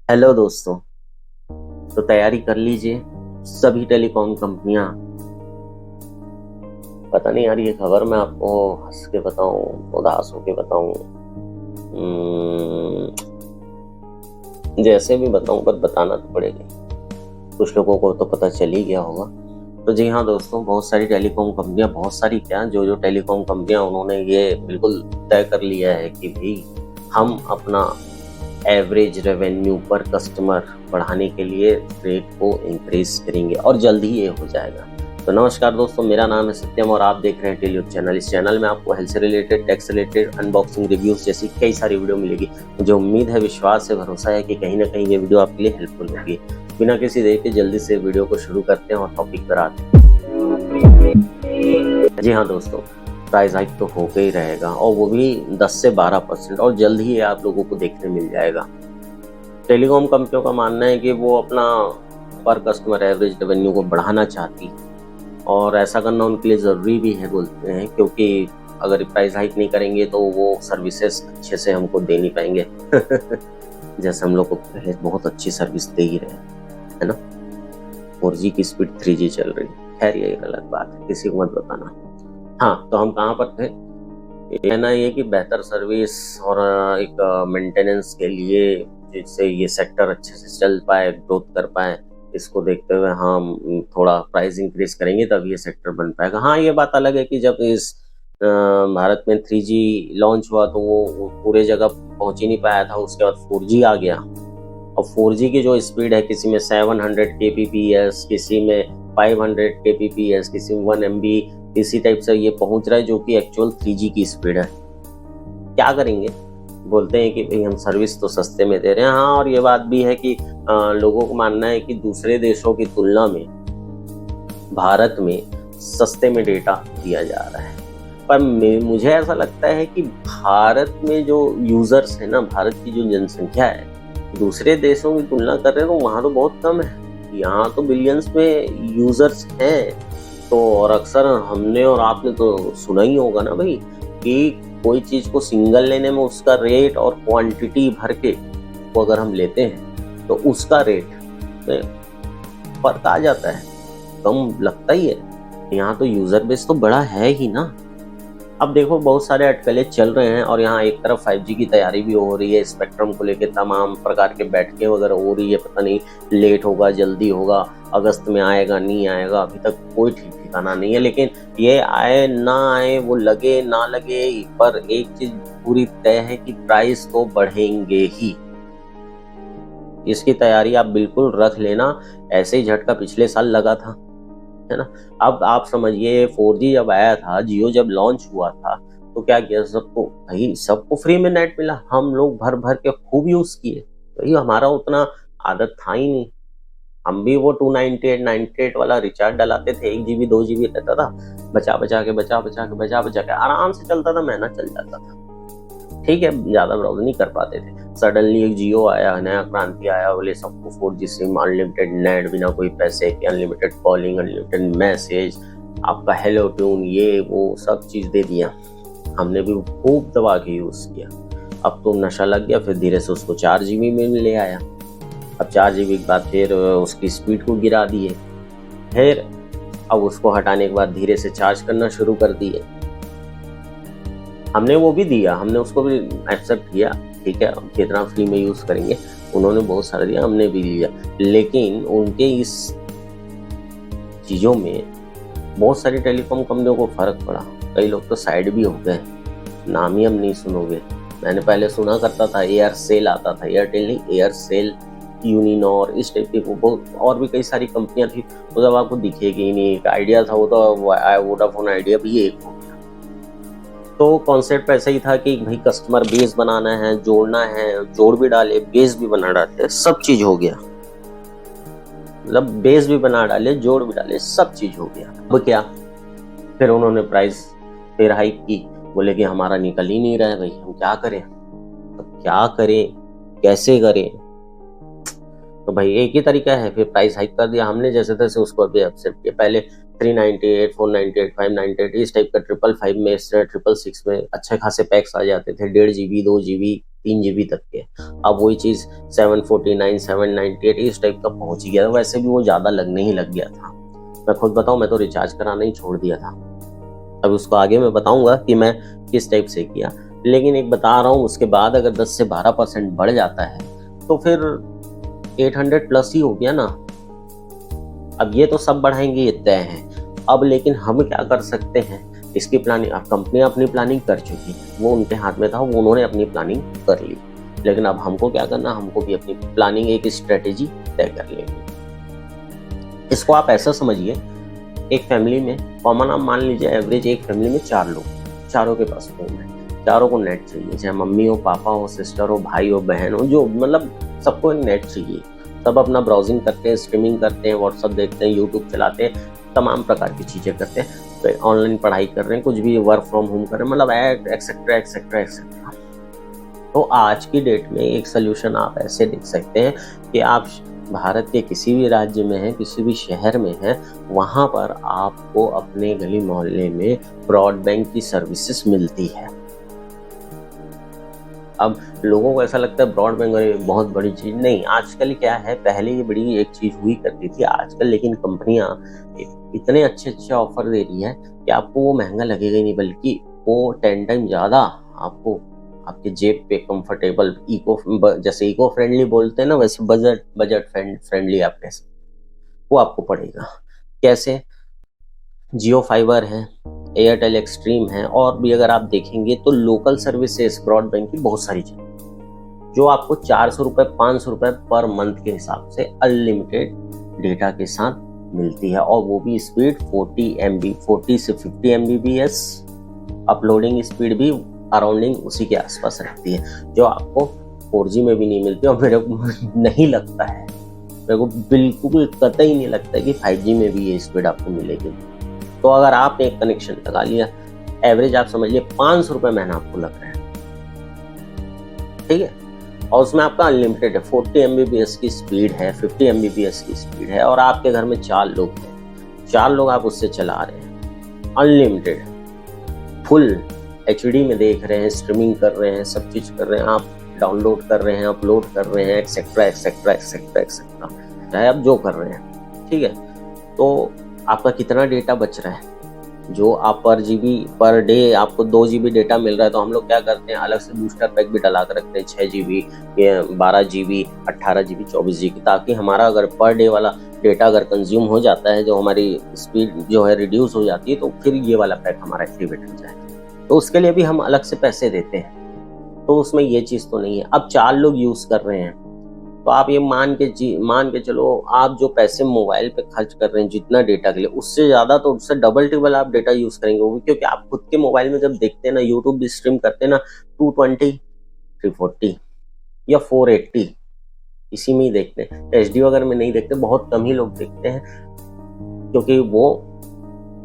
Hello दोस्तों। तो तैयारी कर लीजिए। सभी टेलीकॉम कंपनियां, पता नहीं यार ये खबर मैं आपको हंस के बताऊं, उदास होके बताऊं, जैसे भी बताऊं पर बताना तो पड़ेगा। कुछ लोगों को तो पता चल ही गया होगा। तो जी हाँ दोस्तों, बहुत सारी टेलीकॉम कंपनियां, बहुत सारी क्या, जो टेलीकॉम कंपनियां उन्होंने ये बिल्कुल तय कर लिया है कि भाई हम अपना एवरेज रेवेन्यू पर कस्टमर बढ़ाने के लिए रेट को इंक्रीज करेंगे और जल्द ही ये हो जाएगा। तो नमस्कार दोस्तों, मेरा नाम है सत्यम और आप देख रहे हैं टेलीयूब चैनल। इस चैनल में आपको हेल्थ से related, tax related, unboxing, reviews जैसी कई सारी वीडियो मिलेगी। मुझे उम्मीद है, विश्वास है, भरोसा है कि कहीं ना कहीं ये वीडियो आपके लिए हेल्पफुल होगी। बिना किसी देर के जल्दी से वीडियो को शुरू करते हैं और टॉपिक पर आते हैं। जी हाँ दोस्तों, प्राइस हाइक तो होकर ही रहेगा और वो भी 10 से 12% और जल्द ही आप लोगों को देखने मिल जाएगा। टेलीकॉम कंपनियों का मानना है कि वो अपना पर कस्टमर एवरेज रेवेन्यू को बढ़ाना चाहती और ऐसा करना उनके लिए ज़रूरी भी है बोलते हैं, क्योंकि अगर प्राइस हाइक नहीं करेंगे तो वो सर्विसेज अच्छे से हमको दे नहीं पाएंगे। जैसे हम लोग को पहले बहुत अच्छी सर्विस दे ही रहे है ना। 4G की स्पीड 3G चल रही है, खैर ये अलग बात है, किसी को मत बताना। हाँ, तो हम कहाँ पर थे। कहना ये कि बेहतर सर्विस और एक मेंटेनेंस के लिए, जिससे ये सेक्टर अच्छे से चल पाए, ग्रोथ कर पाए, इसको देखते हुए हम थोड़ा प्राइस इंक्रीज करेंगे तब ये सेक्टर बन पाएगा। हाँ, ये बात अलग है कि जब इस भारत में 3G लॉन्च हुआ तो वो पूरे जगह पहुंच ही नहीं पाया था। उसके बाद 4G आ गया और 4G की जो स्पीड है, किसी में 700 kbps, किसी में 500 kbps, किसी में 1 MB, इसी टाइप से ये पहुंच रहा है, जो कि एक्चुअल 3G की स्पीड है। क्या करेंगे, बोलते हैं कि भाई हम सर्विस तो सस्ते में दे रहे हैं। हाँ, और ये बात भी है कि लोगों को मानना है कि दूसरे देशों की तुलना में भारत में सस्ते में डेटा दिया जा रहा है। पर मुझे ऐसा लगता है कि भारत में जो यूजर्स है ना, भारत की जो जनसंख्या है, दूसरे देशों की तुलना कर रहे हैं तो वहाँ तो बहुत कम है। यहाँ तो बिलियंस में यूजर्स हैं। तो और अक्सर हमने और आपने तो सुना ही होगा ना भाई, कि कोई चीज को सिंगल लेने में उसका रेट और क्वांटिटी भर के वो अगर हम लेते हैं तो उसका रेट में फर्क आ जाता है, कम लगता ही है। यहाँ तो यूजर बेस तो बड़ा है ही ना। अब देखो, बहुत सारे अटकलें चल रहे हैं और यहाँ एक तरफ 5G की तैयारी भी हो रही है, स्पेक्ट्रम को लेकर तमाम प्रकार के बैठकें वगैरह हो रही है। पता नहीं लेट होगा, जल्दी होगा, अगस्त में आएगा, नहीं आएगा, अभी तक कोई ठीक ठिकाना नहीं है। लेकिन ये आए ना आए, वो लगे ना लगे, पर एक चीज पूरी तय है कि प्राइस तो बढ़ेंगे ही। इसकी तैयारी आप बिल्कुल रख लेना। ऐसे ही झटका पिछले साल लगा था, है ना। अब आप समझिए, 4G जब आया था, जियो जब लॉन्च हुआ था, तो क्या किया सबको, भाई सबको फ्री में नेट मिला, हम लोग भर भर के खूब यूज किए। भाई हमारा उतना आदत था ही नहीं, हम भी वो 298 98 वाला रिचार्ज डलाते थे, 1 GB 2 GB रहता था, बचा बचा के आराम से चलता था, महीना चल जाता था। ठीक है, ज्यादा ब्राउज नहीं कर पाते थे। सडनली एक जियो आया, नया क्रांति आया, बोले सबको 4G सिम, अनलिमिटेड नेट, बिना कोई पैसे के, अनलिमिटेड कॉलिंग, अनलिमिटेड मैसेज, आपका हेलो ट्यून, ये वो सब चीज दे दिया। हमने भी खूब दबा के यूज किया। अब तो नशा लग गया, फिर धीरे से उसको 4 GB में ले आया। अब 4 GB के बाद फिर उसकी स्पीड को गिरा दिए, फिर अब उसको हटाने के बाद धीरे से चार्ज करना शुरू कर दिए। हमने वो भी दिया, हमने उसको भी एक्सेप्ट किया, ठीक है, कितना फ्री में यूज करेंगे। उन्होंने बहुत सारा दिया, हमने भी लिया। लेकिन उनके इस चीजों में बहुत सारी टेलीकॉम कंपनियों को फर्क पड़ा। कई लोग तो साइड भी हो गए, नाम ही हम नहीं सुनोगे। मैंने पहले सुना करता था, एयरसेल आता था, एयरटेल नहीं, एयरसेल, यूनिनॉर, इस टाइप की बहुत और भी कई सारी कंपनियां थी। तो जब आपको दिखेगी ही नहीं, एक आइडिया था, वो तो वोडाफोन आइडिया भी एक हो गया। तो कॉन्सेप्ट ऐसा ही था कि भाई कस्टमर बेस बनाना है, जोड़ना है, जोड़ भी डाले, बेस भी बना डाले, सब चीज हो गया। मतलब बेस भी बना डाले, जोड़ भी डाले, सब चीज हो गया। अब क्या, फिर उन्होंने प्राइस फिर हाइक की, बोले कि हमारा निकल ही नहीं रहा है भाई, हम क्या करें, अब क्या करें, कैसे करें। तो भाई एक ही तरीका है, फिर प्राइस हाइक कर दिया हमने, जैसे तैसे उसको अभी एक्सेप्ट किया। पहले 398, 498, 598 इस टाइप का 555 में, 666 में अच्छे खासे पैक्स आ जाते थे, 1.5 GB, 2 GB, 3 GB तक के। अब वही चीज़ 749, 798 इस टाइप का पहुंच गया था। वैसे भी वो ज़्यादा लगने ही लग गया था। मैं खुद बताऊं, मैं तो रिचार्ज कराना ही छोड़ दिया था। अब उसको आगे मैं बताऊंगा कि मैं किस टाइप से किया, लेकिन एक बता रहा हूँ, उसके बाद अगर 10 से 12% बढ़ जाता है तो फिर 800 प्लस ही हो गया ना। अब ये तो सब बढ़ाएंगे, ये तय है। अब लेकिन हम क्या कर सकते हैं, इसकी प्लानिंग, अब कंपनियां अपनी प्लानिंग कर चुकी, वो उनके हाथ में था, वो उन्होंने अपनी प्लानिंग कर ली। लेकिन अब हमको क्या करना, हमको भी अपनी प्लानिंग, एक स्ट्रेटेजी तय कर लेनी। इसको आप ऐसा समझिए, एक फैमिली में कॉमन आप मान लीजिए एवरेज एक फैमिली में 4 लोग, चारों के पास फोन है, चारों को नेट चाहिए, चाहे मम्मी हो, पापा हो, सिस्टर हो, भाई हो, बहन हो, जो मतलब सबको एक नेट चाहिए। सब अपना ब्राउजिंग करते हैं, स्ट्रीमिंग करते हैं, व्हाट्सअप देखते हैं, यूट्यूब चलाते हैं, तमाम प्रकार की चीज़ें करते हैं, तो ऑनलाइन पढ़ाई कर रहे हैं, कुछ भी वर्क फ्रॉम होम कर रहे हैं, मतलब एक्सेट्रा एक्सेट्रा एक्सेट्रा। तो आज की डेट में एक सोल्यूशन आप ऐसे देख सकते हैं कि आप भारत के किसी भी राज्य में हैं, किसी भी शहर में हैं, वहाँ पर आपको अपने गली मोहल्ले में ब्रॉडबैंड की सर्विसेज मिलती है। अब लोगों को ऐसा लगता है ब्रॉडबैंड बहुत बड़ी चीज़ नहीं। आजकल क्या है, पहले ये बड़ी एक चीज़ हुई करती थी, आजकल लेकिन कंपनियां इतने अच्छे अच्छे ऑफर दे रही है कि आपको वो महंगा लगेगा ही नहीं, बल्कि वो 10 टाइम ज़्यादा आपको आपके जेब पे कंफर्टेबल, जैसे इको फ्रेंडली बोलते हैं ना, वैसे बजट फ्रेंडली आप कह सकते, वो आपको पड़ेगा। कैसे? जियो फाइबर है, एयरटेल एक्सट्रीम है, और भी अगर आप देखेंगे तो लोकल सर्विसेज ब्रॉडबैंड की बहुत सारी चीज़ें जो आपको 400 रुपये, 500 रुपये पर मंथ के हिसाब से अनलिमिटेड डेटा के साथ मिलती है, और वो भी स्पीड 40 MB, 40 से 50 MBPS। अपलोडिंग स्पीड भी अराउंडिंग उसी के आसपास रहती है, जो आपको 4G में भी नहीं मिलती, और मेरे को नहीं लगता है, मेरे को बिल्कुल कतई नहीं लगता है कि 5G में भी ये स्पीड आपको मिलेगी। तो अगर आपने एक कनेक्शन लगा लिया, एवरेज आप समझ लिए 500 रुपये महीना आपको लग रहा है, ठीक है, और उसमें आपका अनलिमिटेड है, 40 MBPS की स्पीड है, 50 MBPS की स्पीड है, और आपके घर में 4 लोग हैं, 4 लोग आप उससे चला रहे हैं, अनलिमिटेड, फुल HD में देख रहे हैं, स्ट्रीमिंग कर रहे हैं, सब चीज़ कर रहे हैं, आप डाउनलोड कर रहे हैं, अपलोड कर रहे हैं, एक्सेट्रा एक्सेट्रा एक्सेट्रा एक्सेट्रा, चाहे आप जो कर रहे हैं, ठीक है। तो आपका कितना डेटा बच रहा है, जो आप पर डे आपको 2 GB डेटा मिल रहा है, तो हम लोग क्या करते हैं, अलग से बूस्टर पैक भी डला कर रखते हैं, 6 GB, 12 GB, 18 GB, 24 GB, ताकि हमारा अगर पर डे वाला डेटा अगर कंज्यूम हो जाता है, जो हमारी स्पीड जो है रिड्यूस हो जाती है, तो फिर ये वाला पैक हमारा एक्टिवेट हो जाए। तो उसके लिए भी हम अलग से पैसे देते हैं, तो उसमें ये चीज़ तो नहीं है। अब 4 लोग यूज़ कर रहे हैं, तो आप ये मान के चलो, आप जो पैसे मोबाइल पे खर्च कर रहे हैं जितना डेटा के लिए, उससे ज़्यादा तो उससे डबल टिबल आप डेटा यूज़ करेंगे, वो भी क्योंकि आप खुद के मोबाइल में जब देखते हैं ना, यूट्यूब भी स्ट्रीम करते हैं ना, 220, 340 या 480 इसी में ही देखते हैं, HD वगैरह में नहीं देखते, बहुत कम ही लोग देखते हैं, क्योंकि वो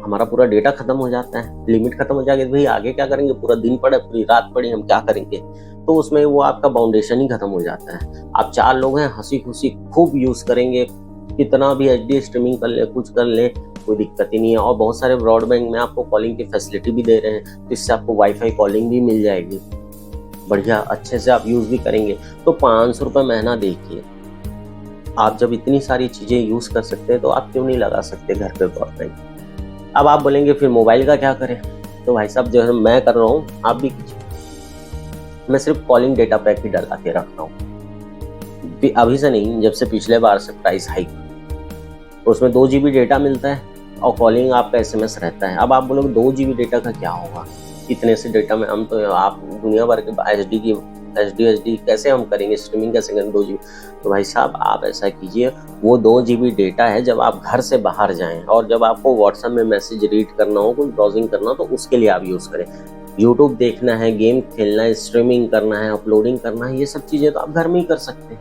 हमारा पूरा डेटा खत्म हो जाता है, लिमिट खत्म हो जाएगी, भाई आगे क्या करेंगे, पूरा दिन पड़े, पूरी रात पड़ी, हम क्या करेंगे, तो उसमें वो आपका बाउंडेशन ही खत्म हो जाता है। आप 4 लोग हैं, हंसी खुशी खूब यूज करेंगे, कितना भी HD स्ट्रीमिंग कर ले, कुछ कर ले, कोई दिक्कत ही नहीं है। और बहुत सारे ब्रॉडबैंड में आपको कॉलिंग की फैसिलिटी भी दे रहे हैं, तो इससे आपको वाईफाई कॉलिंग भी मिल जाएगी, बढ़िया अच्छे से आप यूज भी करेंगे। तो 500 रुपये महीना देखिए, आप जब इतनी सारी चीजें यूज कर सकते हैं, तो आप क्यों नहीं लगा सकते घर पे ब्रॉडबैंड। अब आप बोलेंगे फिर मोबाइल का क्या करें, तो भाई साहब जो है मैं कर रहा हूँ, आप भी कीजिए। मैं सिर्फ कॉलिंग डेटा पैक ही डला के रखता हूँ, अभी से नहीं, जब से पिछले बार से प्राइस हाइक, तो उसमें 2 GB डेटा मिलता है और कॉलिंग आपका SMS रहता है। अब आप बोलोगे 2 GB डेटा का क्या होगा, इतने से डेटा में हम तो आप दुनिया भर के HD कैसे हम करेंगे, स्ट्रीमिंग कैसे करेंगे 2 GB। तो भाई साहब आप ऐसा कीजिए, वो 2 GB डेटा है जब आप घर से बाहर जाएं, और जब आपको व्हाट्सएप में मैसेज रीड करना हो, कोई ब्राउजिंग करना हो, तो उसके लिए आप यूज़ करें। यूट्यूब देखना है, गेम खेलना है, स्ट्रीमिंग करना है, अपलोडिंग करना है, ये सब चीज़ें तो आप घर में ही कर सकते हैं।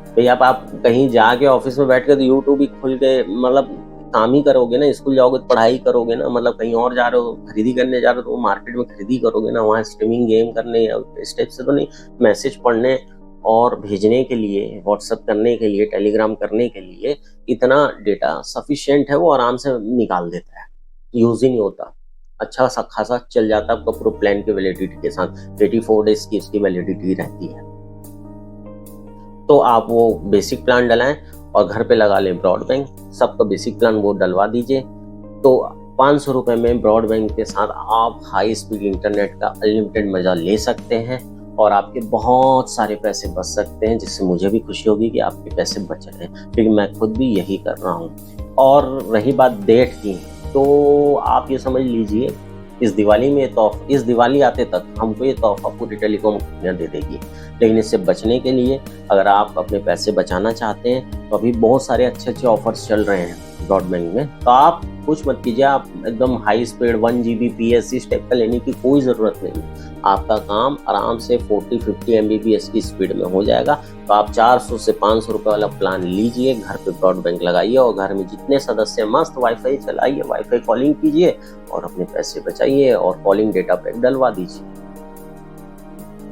भाई आप कहीं जाके ऑफिस में बैठ के तो यूट्यूब ही खुल के मतलब काम ही करोगे ना, स्कूल जाओगे तो पढ़ाई करोगे ना, मतलब कहीं और जा रहे हो खरीदी करने जा रहे हो तो मार्केट में खरीदी करोगे ना, वहाँ स्ट्रीमिंग गेम करने या इस टाइप से तो नहीं, मैसेज पढ़ने और भेजने के लिए, व्हाट्सएप करने के लिए, टेलीग्राम करने के लिए इतना डेटा सफिशिएंट है, वो आराम से निकाल देता है, यूज़ ही नहीं होता। अच्छा सा खासा चल जाता है आपका पूरे प्लान की वैलिडिटी के साथ, 84 डेज़ की इसकी वैलिडिटी रहती है। तो आप वो बेसिक प्लान डलाएँ और घर पे लगा लें ब्रॉडबैंड, सबका बेसिक प्लान वो डलवा दीजिए। तो 500 रुपए में ब्रॉडबैंड के साथ आप हाई स्पीड इंटरनेट का अनलिमिटेड मज़ा ले सकते हैं और आपके बहुत सारे पैसे बच सकते हैं, जिससे मुझे भी खुशी होगी कि आपके पैसे बच रहे हैं, क्योंकि मैं खुद भी यही कर रहा हूँ। और रही बात डेट की, तो आप ये समझ लीजिए इस दिवाली में इस दिवाली आते तक हमको ये तोहफ़ा पूरी टेलीकॉम कंपनियाँ दे देगी। लेकिन इससे बचने के लिए अगर आप अपने पैसे बचाना चाहते हैं, तो अभी बहुत सारे अच्छे-अच्छे ऑफ़र्स चल रहे हैं ब्रॉडबैंड में। तो आप कुछ मत कीजिए, आप एकदम हाई स्पीड 1 जीबीपीएस इस टाइप का लेने की कोई ज़रूरत नहीं है। आपका काम आराम से 40-50 एमबीपीएस की स्पीड में हो जाएगा। तो आप 400 से 500 रुपए वाला प्लान लीजिए, घर पे ब्रॉडबैंड लगाइए और घर में जितने सदस्य मस्त वाईफ़ाई चलाइए, वाईफ़ाई कॉलिंग कीजिए और अपने पैसे बचाइए और कॉलिंग डेटा पैक डलवा दीजिए।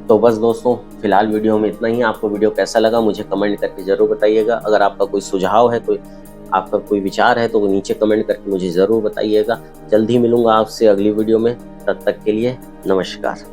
तो बस दोस्तों, फिलहाल वीडियो में इतना ही। आपको वीडियो कैसा लगा मुझे कमेंट करके ज़रूर बताइएगा। अगर आपका कोई सुझाव है, आपका कोई विचार है, तो वो नीचे कमेंट करके मुझे ज़रूर बताइएगा। जल्द ही मिलूँगा आपसे अगली वीडियो में, तब तक के लिए नमस्कार।